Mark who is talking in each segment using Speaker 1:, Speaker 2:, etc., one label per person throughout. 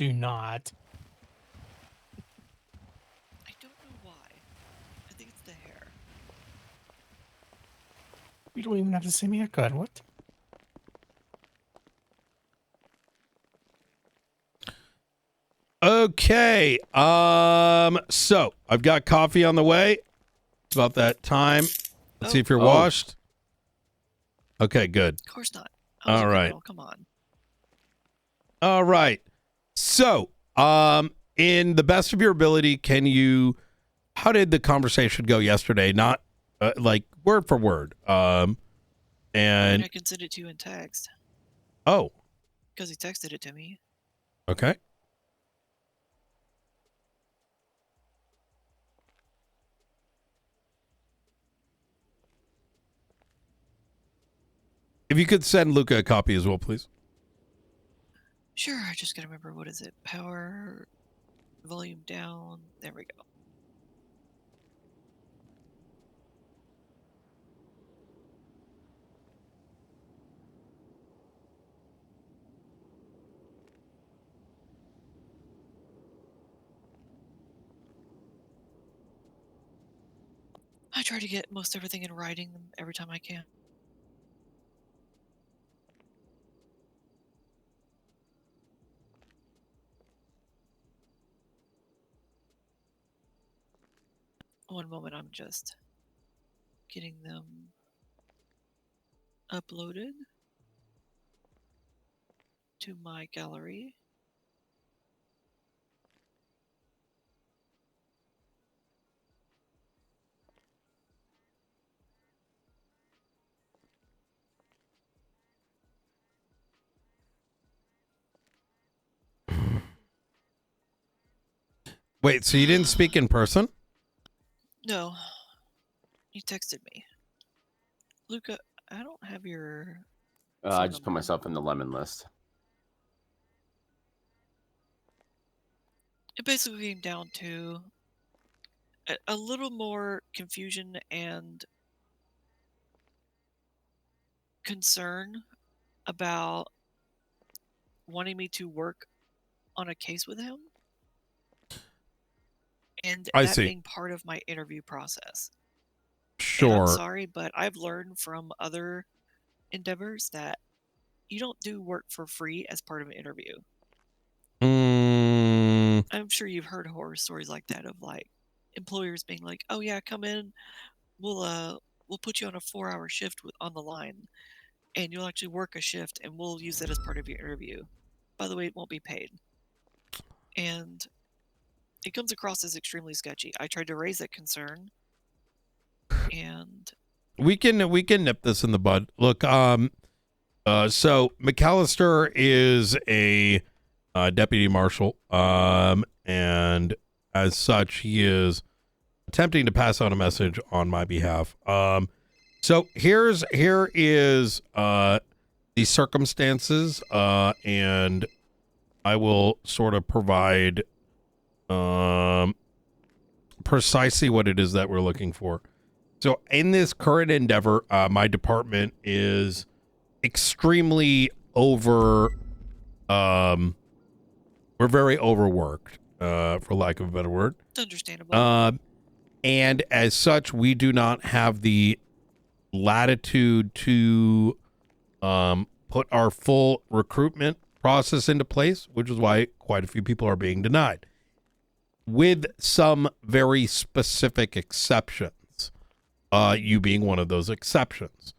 Speaker 1: do not.
Speaker 2: I don't know why. I think it's the hair.
Speaker 1: We don't even have the same haircut. What?
Speaker 3: Okay. So I've got coffee on the way. It's about that time. Let's see if you're washed. Okay, good.
Speaker 2: Of course not.
Speaker 3: All right.
Speaker 2: Criminal. Come on.
Speaker 3: All right. So, in the best of your ability, how did the conversation go yesterday? Not like word for word. And
Speaker 2: I can send it to you in text.
Speaker 3: Oh.
Speaker 2: Because he texted it to me.
Speaker 3: Okay. If you could send Luca a copy as well, please.
Speaker 2: Sure, I just gotta remember, what is it? Power, volume down. There we go. I try to get most everything in writing every time I can. One moment, I'm just getting them uploaded to my gallery.
Speaker 3: Wait, so you didn't speak in person?
Speaker 2: No. You texted me. Luca, I don't have your...
Speaker 4: I just put myself in the lemon list.
Speaker 2: It basically came down to a little more confusion and concern about wanting me to work on a case with him. And that being part of my interview process.
Speaker 3: Sure.
Speaker 2: And I'm sorry, but I've learned from other endeavors that you don't do work for free as part of an interview. I'm sure you've heard horror stories like that of like employers being like, "Oh yeah, come in, we'll put you on a 4-hour shift on the line, and you'll actually work a shift, and we'll use that as part of your interview. By the way, it won't be paid." And it comes across as extremely sketchy. I tried to raise that concern, and
Speaker 3: we can nip this in the bud. Look, so McAllister is a deputy marshal, and as such, he is attempting to pass on a message on my behalf. So here is the circumstances, and I will sort of provide precisely what it is that we're looking for. So in this current endeavor, my department is extremely we're very overworked, for lack of a better word.
Speaker 2: It's understandable.
Speaker 3: And as such, we do not have the latitude to put our full recruitment process into place, which is why quite a few people are being denied, with some very specific exceptions, you being one of those exceptions.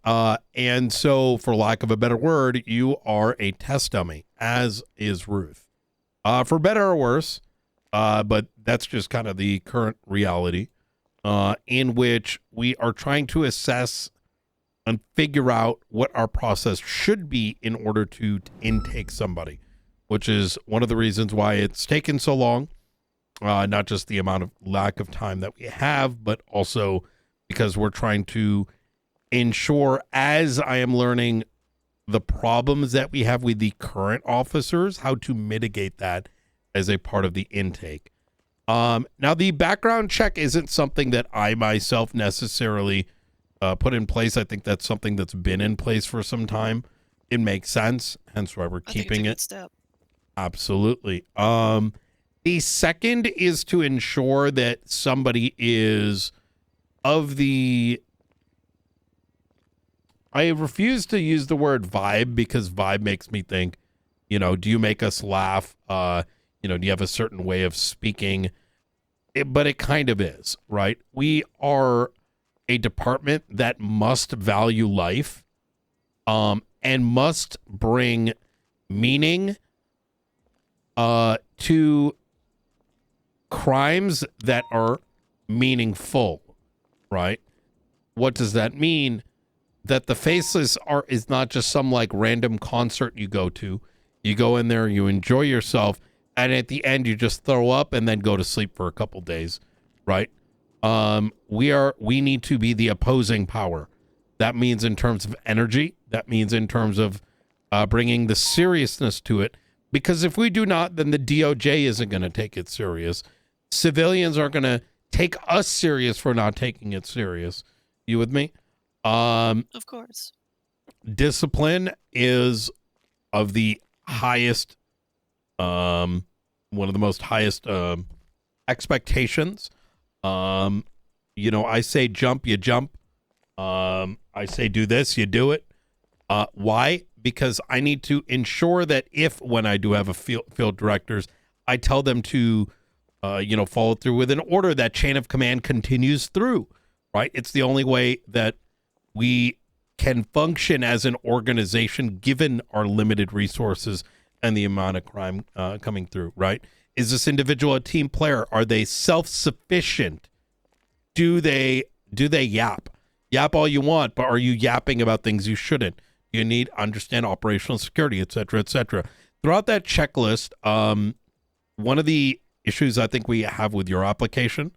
Speaker 3: And so, for lack of a better word, you are a test dummy, as is Ruth. For better or worse, but that's just kind of the current reality, in which we are trying to assess and figure out what our process should be in order to intake somebody, which is one of the reasons why it's taken so long. Not just the amount of lack of time that we have, but also because we're trying to ensure, as I am learning the problems that we have with the current officers, how to mitigate that as a part of the intake. Now, the background check isn't something that I myself necessarily put in place. I think that's something that's been in place for some time. It makes sense, hence why we're keeping it.
Speaker 2: Step.
Speaker 3: Absolutely. The second is to ensure that somebody is of the, I refuse to use the word vibe because vibe makes me think, you know, do you make us laugh? You know, do you have a certain way of speaking? But it kind of is, right? We are a department that must value life, and must bring meaning, to crimes that are meaningful, right? What does that mean? That the faceless are is not just some like random concert you go to. You go in there, you enjoy yourself, and at the end you just throw up and then go to sleep for a couple days, right? We need to be the opposing power. That means in terms of energy. That means in terms of bringing the seriousness to it. Because if we do not, then the DOJ isn't going to take it serious. Civilians aren't going to take us serious for not taking it serious. You with me?
Speaker 2: Of course.
Speaker 3: Discipline is of the highest, one of the most highest expectations. You know, I say jump, you jump. I say do this, you do it. Why? Because I need to ensure that when I do have a field directors, I tell them to, you know, follow through with an order. That chain of command continues through, right? It's the only way that we can function as an organization given our limited resources and the amount of crime coming through, right? Is this individual a team player? Are they self-sufficient? Do they yap? Yap all you want, but are you yapping about things you shouldn't? You need to understand operational security, et cetera, et cetera. Throughout that checklist, one of the issues I think we have with your application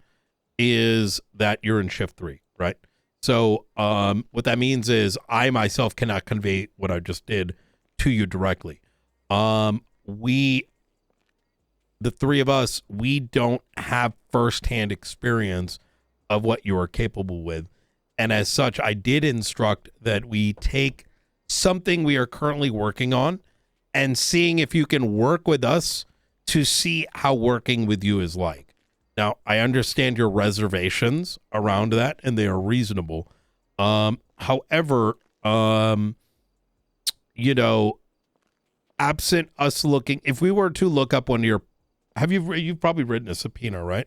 Speaker 3: is that you're in shift 3, right? So what that means is I myself cannot convey what I just did to you directly. The three of us, we don't have firsthand experience of what you are capable with. And as such, I did instruct that we take something we are currently working on and seeing if you can work with us to see how working with you is like. Now, I understand your reservations around that, and they are reasonable. However, you know, absent us looking, if we were to look up one of your, you've probably written a subpoena, right?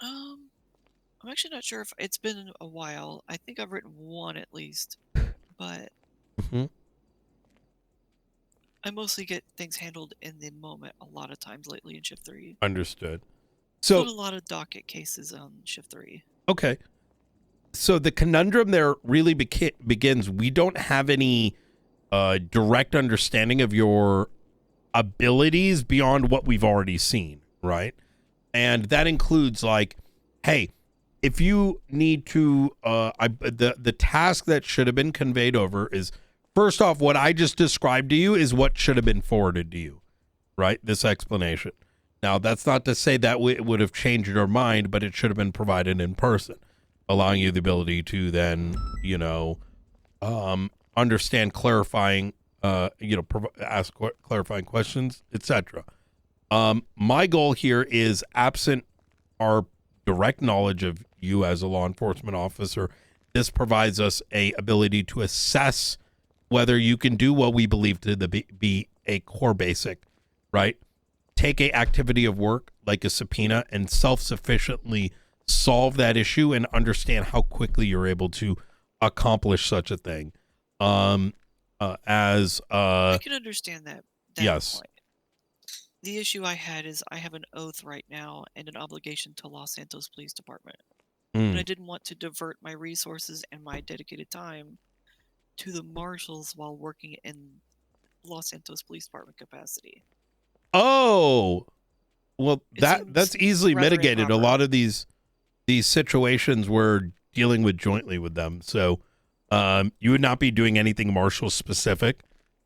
Speaker 2: I'm actually not sure if it's been a while. I think I've written one at least, but I mostly get things handled in the moment a lot of times lately in shift 3.
Speaker 3: Understood.
Speaker 2: So
Speaker 3: So
Speaker 2: a lot of docket cases on shift 3.
Speaker 3: Okay. So the conundrum there really begins. We don't have any direct understanding of your abilities beyond what we've already seen, right? And that includes like, hey, if you need to, the task that should have been conveyed over is, first off, what I just described to you is what should have been forwarded to you, right? This explanation. Now, that's not to say that it would have changed your mind, but it should have been provided in person, allowing you the ability to then, you know, understand, clarifying, you know, ask clarifying questions, etc. My goal here is, absent our direct knowledge of you as a law enforcement officer, this provides us a ability to assess whether you can do what we believe to be a core basic, right? Take a activity of work like a subpoena and self-sufficiently solve that issue and understand how quickly you're able to accomplish such a thing. I
Speaker 2: can understand that
Speaker 3: yes.
Speaker 2: point. The issue I had is I have an oath right now and an obligation to Los Santos Police Department. And I didn't want to divert my resources and my dedicated time to the Marshals while working in Los Santos Police Department capacity.
Speaker 3: Oh, well, that's easily mitigated.
Speaker 2: Improper.
Speaker 3: A lot of these situations we're dealing with jointly with them. So you would not be doing anything Marshall specific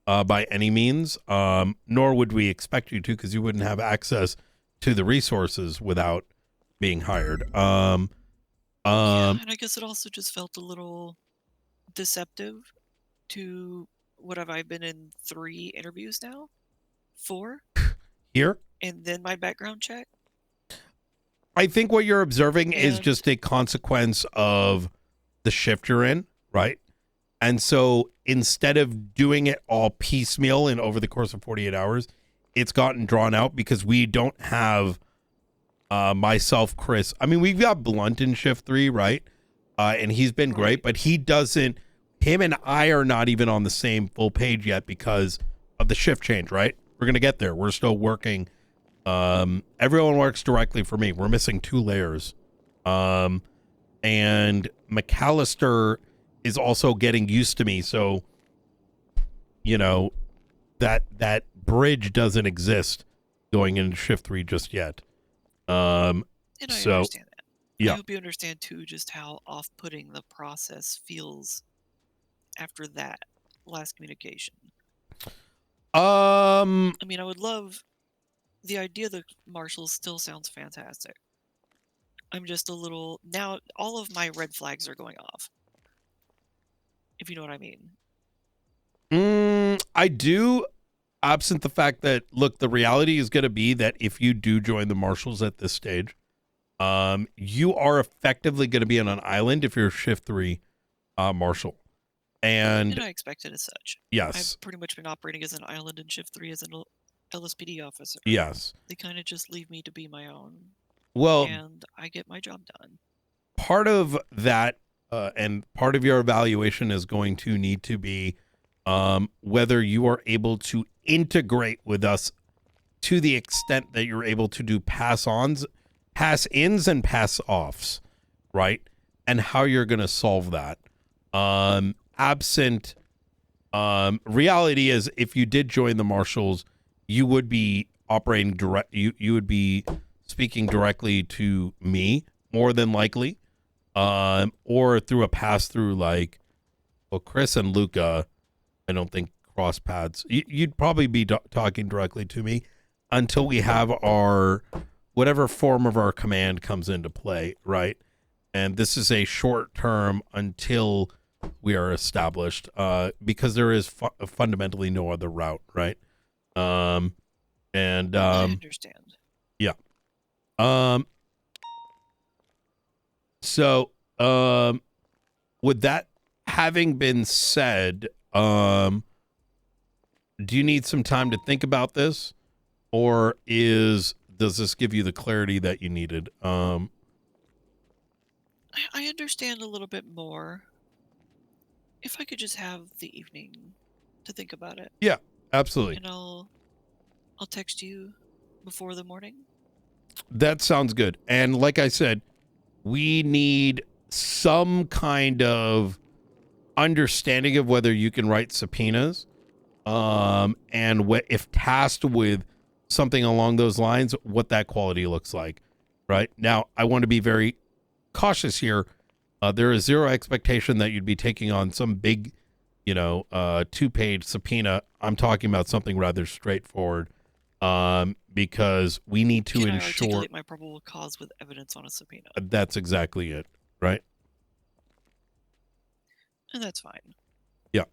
Speaker 3: by any means, nor would we expect you to, because you wouldn't have access to the resources without being hired.
Speaker 2: Yeah, and I guess it also just felt a little deceptive to what have I been in 3 interviews now? 4
Speaker 3: Here,
Speaker 2: and then my background check.
Speaker 3: I think what you're observing is
Speaker 2: And-
Speaker 3: just a consequence of the shift you're in, right? And so instead of doing it all piecemeal and over the course of 48 hours, it's gotten drawn out because we don't have myself, Chris. I mean, we've got Blunt in shift 3, right? And he's been great,
Speaker 2: Right.
Speaker 3: but he doesn't, him and I are not even on the same full page yet because of the shift change, right? We're going to get there. We're still working. Everyone works directly for me. We're missing 2 layers. And McAllister is also getting used to me. So, you know, that bridge doesn't exist going into shift 3 just yet.
Speaker 2: And I
Speaker 3: So,
Speaker 2: understand that.
Speaker 3: yeah.
Speaker 2: I hope you understand too just how off-putting the process feels after that last communication. I mean, I would love the idea of the Marshals still sounds fantastic. I'm just a little now. All of my red flags are going off. If you know what I mean.
Speaker 3: I do, absent the fact that, look, the reality is going to be that if you do join the Marshals at this stage, you are effectively going to be on an island if you're a shift 3 Marshal. And
Speaker 2: I expect it as such.
Speaker 3: yes,
Speaker 2: I've pretty much been operating as an island in shift 3 as an LSPD officer.
Speaker 3: yes.
Speaker 2: They kind of just leave me to be my own,
Speaker 3: Well,
Speaker 2: and I get my job done.
Speaker 3: part of that and part of your evaluation is going to need to be whether you are able to integrate with us to the extent that you're able to do pass-ons, pass-ins, and pass-offs, right? And how you're going to solve that. Absent reality is, if you did join the Marshals, you would be operating direct. You would be speaking directly to me more than likely, or through a pass-through like, well, Chris and Luca. I don't think cross paths. You'd probably be talking directly to me until we have our whatever form of our command comes into play, right? And this is a short term until we are established, because there is fundamentally no other route, right?
Speaker 2: I understand.
Speaker 3: Yeah. So, with that having been said, do you need some time to think about this, or does this give you the clarity that you needed?
Speaker 2: I understand a little bit more. If I could just have the evening to think about it,
Speaker 3: Yeah, absolutely.
Speaker 2: and I'll text you before the morning.
Speaker 3: That sounds good. And like I said, we need some kind of understanding of whether you can write subpoenas, and if tasked with something along those lines, what that quality looks like. Right now, I want to be very cautious here. There is zero expectation that you'd be taking on some big, 2-page subpoena. I'm talking about something rather straightforward, because we need to
Speaker 2: Can I
Speaker 3: ensure
Speaker 2: articulate my probable cause with evidence on a subpoena?
Speaker 3: that's exactly it, right?
Speaker 2: And that's fine.
Speaker 3: Yeah.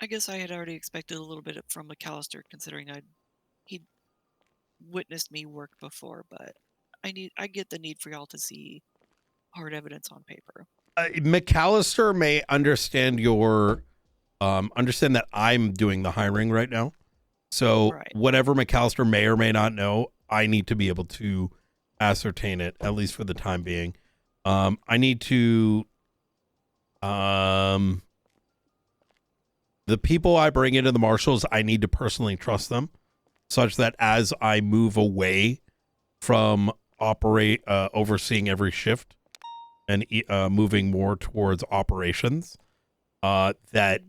Speaker 2: I guess I had already expected a little bit from McAllister, considering he'd witnessed me work before, but I get the need for y'all to see hard evidence on paper.
Speaker 3: McAllister may understand understand that I'm doing the hiring right now. So
Speaker 2: Right.
Speaker 3: whatever McAllister may or may not know, I need to be able to ascertain it, at least for the time being. I need to, the people I bring into the Marshals, I need to personally trust them, such that as I move away from overseeing every shift and moving more towards operations, that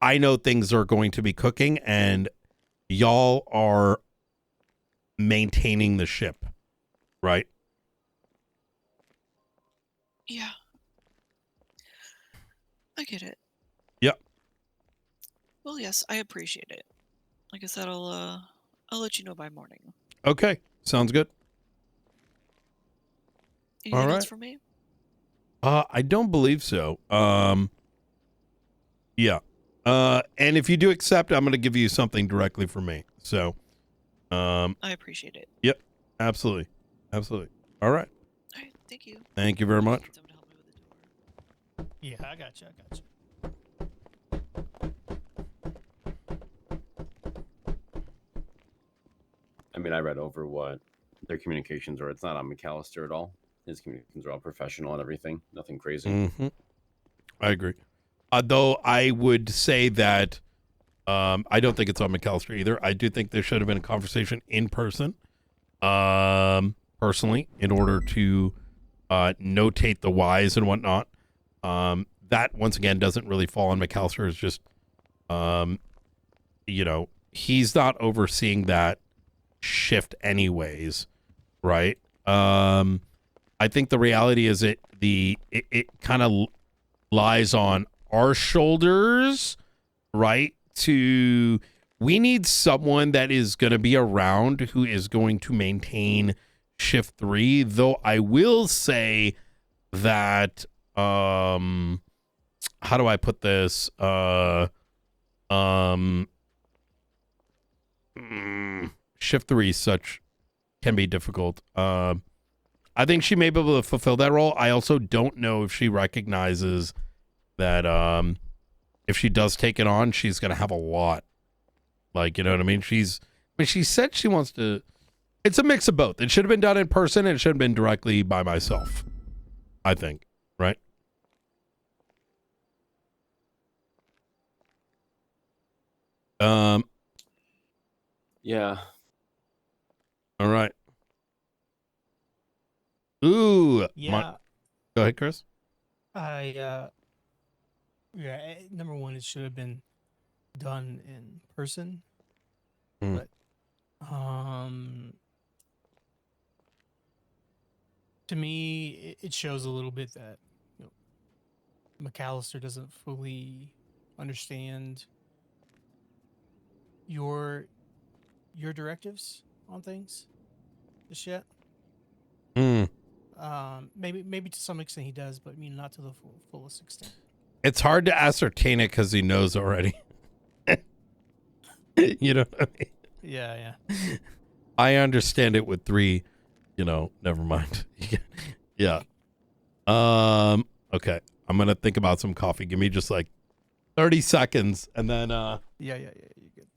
Speaker 3: I know things are going to be cooking and y'all are maintaining the ship, right?
Speaker 2: Yeah. I get it.
Speaker 3: Yep.
Speaker 2: Well, yes, I appreciate it. Like I said, I'll let you know by morning.
Speaker 3: Okay, sounds good.
Speaker 2: Anything else
Speaker 3: right.
Speaker 2: for me?
Speaker 3: I don't believe so. Yeah. And if you do accept, I'm going to give you something directly from me. So,
Speaker 2: I appreciate it.
Speaker 3: absolutely. Absolutely. All right.
Speaker 2: All right, thank you.
Speaker 3: Thank you very much.
Speaker 2: Need someone to help me with the door.
Speaker 1: Yeah, I got you.
Speaker 4: I mean, I read over what their communications are. It's not on McAllister at all. His communications are all professional and everything. Nothing crazy.
Speaker 3: Mm-hmm. I agree. Though I would say that I don't think it's on McAllister either. I do think there should have been a conversation in person, personally, in order to notate the whys and whatnot. That, once again, doesn't really fall on McAllister. It's just, he's not overseeing that shift anyways, right? I think the reality is it kind of lies on our shoulders, right? We need someone that is going to be around who is going to maintain shift 3, though I will say that how do I put this? Shift 3 can be difficult. I think she may be able to fulfill that role. I also don't know if she recognizes that if she does take it on, she's going to have a lot. Like, you know what I mean? She said she wants to. It's a mix of both. It should have been done in person, and it should have been directly by myself, I think. Right?
Speaker 4: Yeah.
Speaker 3: All right. Ooh.
Speaker 1: Yeah,
Speaker 3: Go ahead, Chris.
Speaker 1: number one, it should have been done in person.
Speaker 3: Mm.
Speaker 1: But to me, it shows a little bit that McAllister doesn't fully understand your directives on things just yet. Maybe to some extent he does, but I mean not to the fullest extent.
Speaker 3: It's hard to ascertain it because he knows already. You know what I mean?
Speaker 1: Yeah.
Speaker 3: I understand it with 3, never mind. Yeah. Okay. I'm going to think about some coffee. Give me just like 30 seconds and then
Speaker 1: Yeah, you're good.